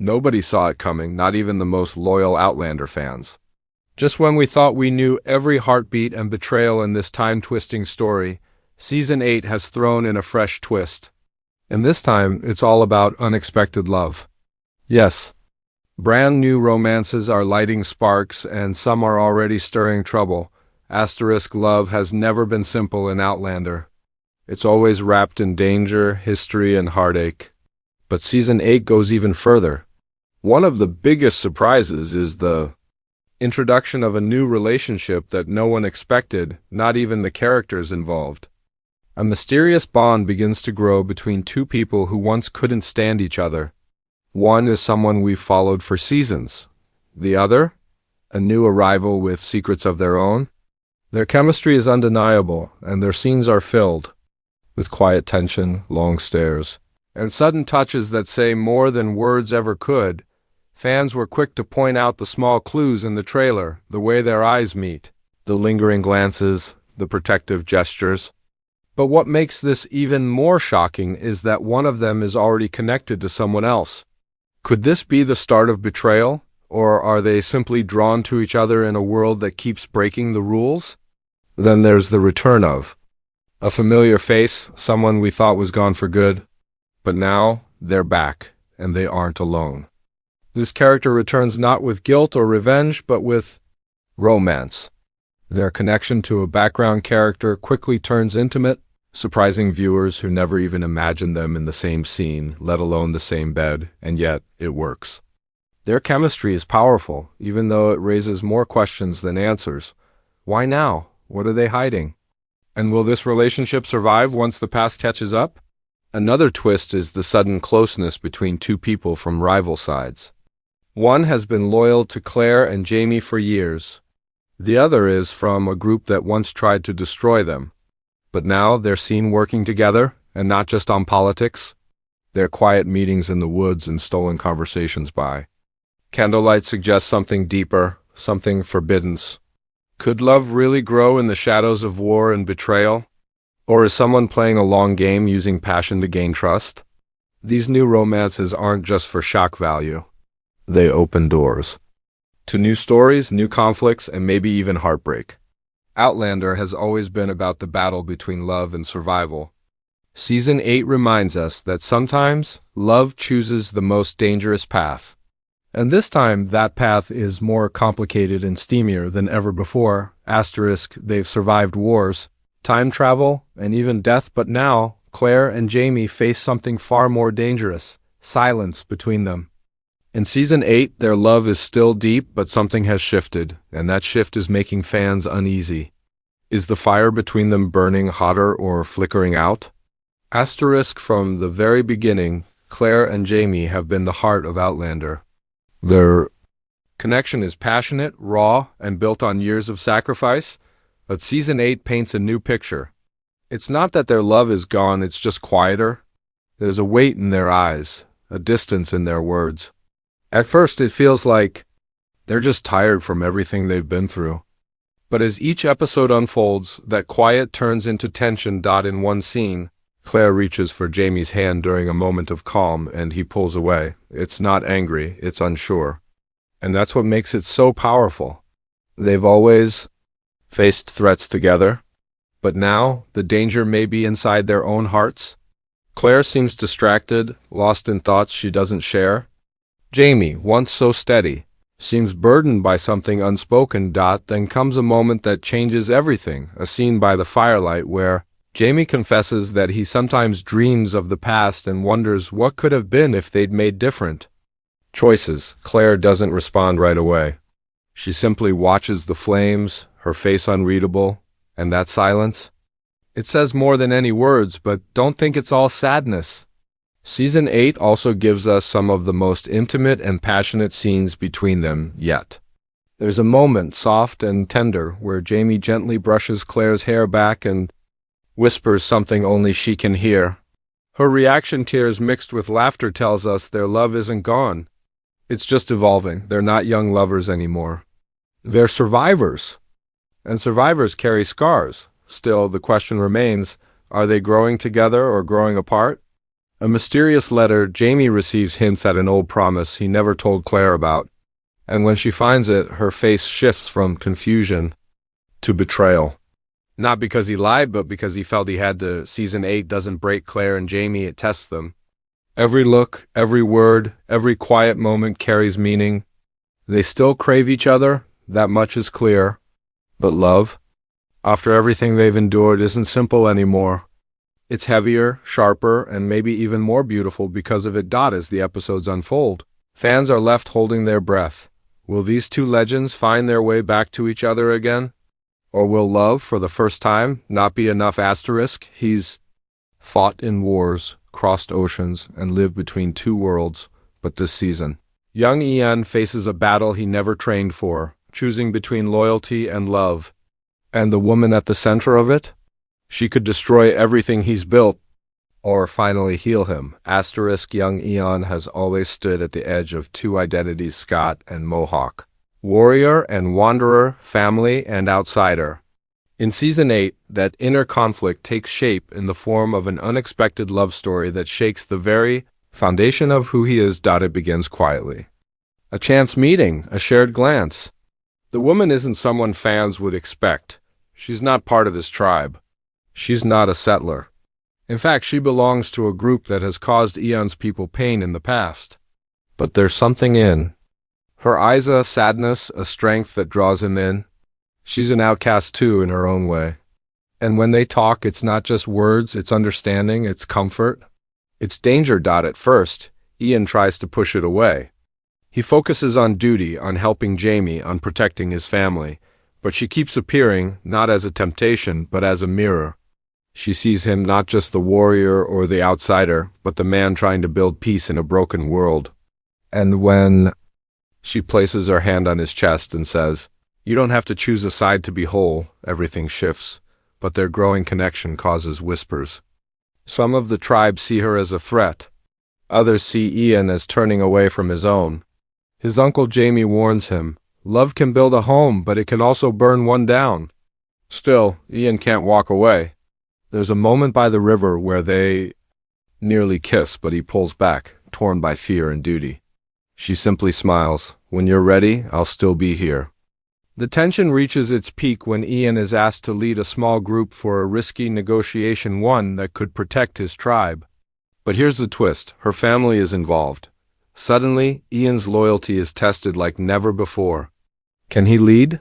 Nobody saw it coming, not even the most loyal Outlander fans. Just when we thought we knew every heartbeat and betrayal in this time-twisting story, Season 8 has thrown in a fresh twist. And this time, it's all about unexpected love. Yes, brand new romances are lighting sparks, and some are already stirring trouble. Asterisk love has never been simple in Outlander. It's always wrapped in danger, history, and heartache. But Season 8 goes even further. One of the biggest surprises is the introduction of a new relationship that no one expected, not even the characters involved. A mysterious bond begins to grow between two people who once couldn't stand each other. One is someone we've followed for seasons. The other, a new arrival with secrets of their own. Their chemistry is undeniable, and their scenes are filled with quiet tension, long stares, and sudden touches that say more than words ever could. Fans were quick to point out the small clues in the trailer, the way their eyes meet, the lingering glances, the protective gestures. But what makes this even more shocking is that one of them is already connected to someone else. Could this be the start of betrayal, or are they simply drawn to each other in a world that keeps breaking the rules? Then there's the return of a familiar face, someone we thought was gone for good. But now, they're back, and they aren't alone. This character returns not with guilt or revenge, but with romance. Their connection to a background character quickly turns intimate, surprising viewers who never even imagined them in the same scene, let alone the same bed, and yet it works. Their chemistry is powerful, even though it raises more questions than answers. Why now? What are they hiding? And will this relationship survive once the past catches up? Another twist is the sudden closeness between two people from rival sides. One has been loyal to Claire and Jamie for years. The other is from a group that once tried to destroy them. But now they're seen working together, and not just on politics. Their quiet meetings in the woods and stolen conversations by candlelight suggest something deeper, something forbidden. Could love really grow in the shadows of war and betrayal? Or is someone playing a long game using passion to gain trust? These new romances aren't just for shock value. They open doors to new stories, new conflicts, and maybe even heartbreak. Outlander has always been about the battle between love and survival. Season 8 reminds us that sometimes love chooses the most dangerous path. And this time, that path is more complicated and steamier than ever before. Asterisk, they've survived wars, time travel, and even death, but now, Claire and Jamie face something far more dangerous: silence between them. In Season 8, their love is still deep, but something has shifted, and that shift is making fans uneasy. Is the fire between them burning hotter or flickering out? Asterisk, from the very beginning, Claire and Jamie have been the heart of Outlander. Their connection is passionate, raw, and built on years of sacrifice, but Season 8 paints a new picture. It's not that their love is gone, it's just quieter. There's a weight in their eyes, a distance in their words. At first, it feels like they're just tired from everything they've been through. But as each episode unfolds, that quiet turns into tension. In one scene, Claire reaches for Jamie's hand during a moment of calm, and he pulls away. It's not angry, it's unsure. And that's what makes it so powerful. They've always faced threats together, but now the danger may be inside their own hearts. Claire seems distracted, lost in thoughts she doesn't share. Jamie, once so steady, seems burdened by something unspoken. Then comes a moment that changes everything, a scene by the firelight where Jamie confesses that he sometimes dreams of the past and wonders what could have been if they'd made different choices. Claire doesn't respond right away. She simply watches the flames, her face unreadable, and that silence. It says more than any words, but don't think it's all sadness. Season 8 also gives us some of the most intimate and passionate scenes between them yet. There's a moment, soft and tender, where Jamie gently brushes Claire's hair back and whispers something only she can hear. Her reaction, tears mixed with laughter, tells us their love isn't gone. It's just evolving. They're not young lovers anymore. They're survivors. And survivors carry scars. Still, the question remains, are they growing together or growing apart? A mysterious letter. Jamie receives hints at an old promise he never told Claire about, and when she finds it, her face shifts from confusion to betrayal. Not because he lied, but because he felt he had to. Season 8 doesn't break Claire and Jamie, it tests them. Every look, every word, every quiet moment carries meaning. They still crave each other, that much is clear. But love, after everything they've endured, isn't simple anymore. It's heavier, sharper, and maybe even more beautiful because of it. As the episodes unfold, fans are left holding their breath. Will these two legends find their way back to each other again? Or will love, for the first time, not be enough? He's fought in wars, crossed oceans, and lived between two worlds, but this season, young Ian faces a battle he never trained for, choosing between loyalty and love. And the woman at the center of it? She could destroy everything he's built, or finally heal him. Young Ian has always stood at the edge of two identities, Scott and Mohawk. Warrior and wanderer, family and outsider. In Season 8, that inner conflict takes shape in the form of an unexpected love story that shakes the very foundation of who he is. It begins quietly. A chance meeting, a shared glance. The woman isn't someone fans would expect. She's not part of his tribe. She's not a settler. In fact, she belongs to a group that has caused Ian's people pain in the past. But there's something in her eyes, a sadness, a strength that draws him in. She's an outcast too, in her own way. And when they talk, it's not just words, it's understanding, it's comfort. It's danger. At first, Ian tries to push it away. He focuses on duty, on helping Jamie, on protecting his family. But she keeps appearing, not as a temptation, but as a mirror. She sees him not just the warrior or the outsider, but the man trying to build peace in a broken world. And when she places her hand on his chest and says, "You don't have to choose a side to be whole," everything shifts, but their growing connection causes whispers. Some of the tribe see her as a threat. Others see Ian as turning away from his own. His uncle Jamie warns him, love can build a home, but it can also burn one down. Still, Ian can't walk away. There's a moment by the river where they nearly kiss, but he pulls back, torn by fear and duty. She simply smiles. "When you're ready, I'll still be here." The tension reaches its peak when Ian is asked to lead a small group for a risky negotiation, one that could protect his tribe. But here's the twist. Her family is involved. Suddenly, Ian's loyalty is tested like never before. Can he lead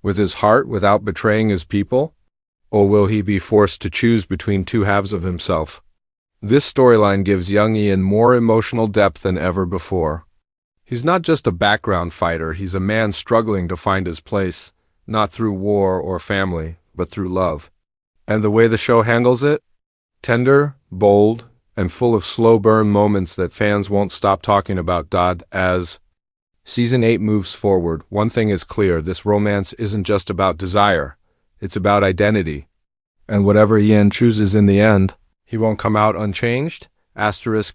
with his heart without betraying his people? Or will he be forced to choose between two halves of himself? This storyline gives young Ian more emotional depth than ever before. He's not just a background fighter, he's a man struggling to find his place, not through war or family, but through love. And the way the show handles it? Tender, bold, and full of slow burn moments that fans won't stop talking about. As Season 8 moves forward, one thing is clear: this romance isn't just about desire, it's about identity. And whatever Ian chooses in the end, he won't come out unchanged.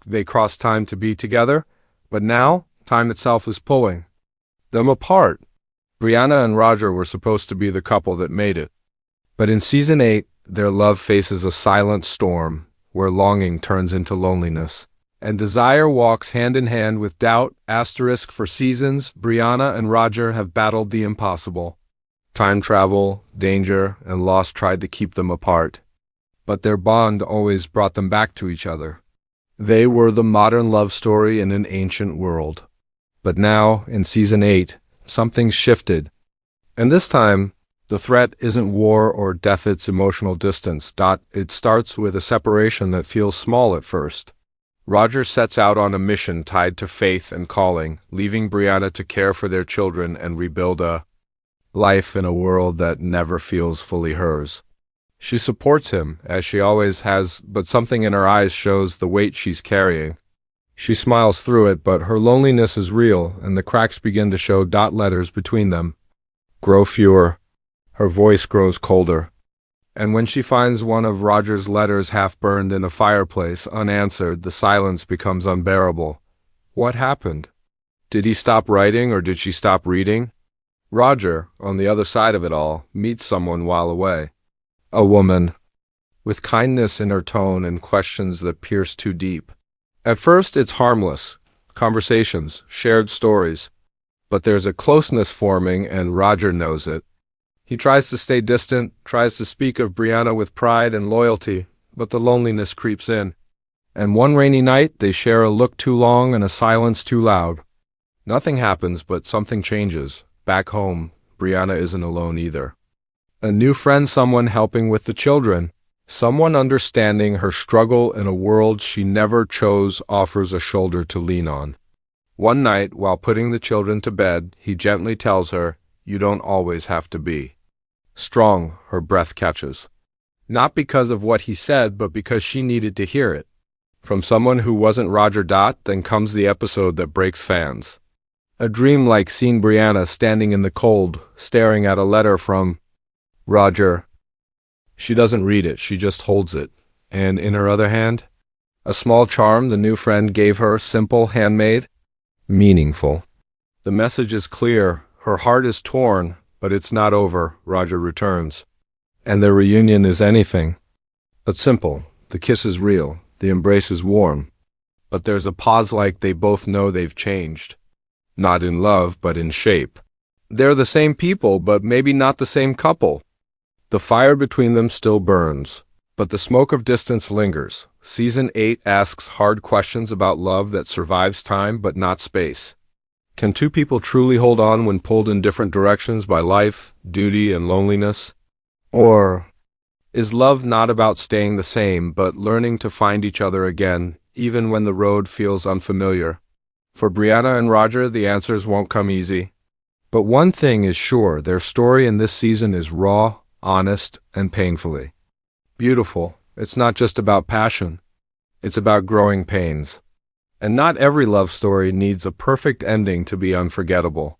They cross time to be together, but now time itself is pulling them apart. Brianna and Roger were supposed to be the couple that made it. But in Season 8, their love faces a silent storm, where longing turns into loneliness, and desire walks hand in hand with doubt. For seasons, Brianna and Roger have battled the impossible. Time travel, danger, and loss tried to keep them apart. But their bond always brought them back to each other. They were the modern love story in an ancient world. But now, in Season 8, something's shifted. And this time, the threat isn't war or death, it's emotional distance. It starts with a separation that feels small at first. Roger sets out on a mission tied to faith and calling, leaving Brianna to care for their children and rebuild a life in a world that never feels fully hers. She supports him, as she always has, but something in her eyes shows the weight she's carrying. She smiles through it, but her loneliness is real, and the cracks begin to show. Letters between them grow fewer. Her voice grows colder. And when she finds one of Roger's letters half burned in a fireplace, unanswered, the silence becomes unbearable. What happened? Did he stop writing, or did she stop reading? Roger, on the other side of it all, meets someone while away. A woman, with kindness in her tone and questions that pierce too deep. At first, it's harmless. Conversations, shared stories. But there's a closeness forming, and Roger knows it. He tries to stay distant, tries to speak of Brianna with pride and loyalty, but the loneliness creeps in. And one rainy night, they share a look too long and a silence too loud. Nothing happens, but something changes. Back home, Brianna isn't alone either. A new friend, someone helping with the children. Someone understanding her struggle in a world she never chose, offers a shoulder to lean on. One night, while putting the children to bed, he gently tells her, "You don't always have to be strong." Her breath catches. Not because of what he said, but because she needed to hear it. From someone who wasn't Roger. Then comes the episode that breaks fans. A dreamlike scene: Brianna standing in the cold, staring at a letter from Roger. She doesn't read it, she just holds it. And in her other hand, a small charm the new friend gave her, simple, handmade, meaningful. The message is clear, her heart is torn, but it's not over. Roger returns. And their reunion is anything but simple. The kiss is real, the embrace is warm. But there's a pause, like they both know they've changed. Not in love, but in shape. They're the same people, but maybe not the same couple. The fire between them still burns, but the smoke of distance lingers. Season 8 asks hard questions about love that survives time but not space. Can two people truly hold on when pulled in different directions by life, duty, and loneliness? Or is love not about staying the same but learning to find each other again, even when the road feels unfamiliar? For Brianna and Roger, the answers won't come easy. But one thing is sure, their story in this season is raw, honest, and painfully beautiful. It's not just about passion. It's about growing pains. And not every love story needs a perfect ending to be unforgettable.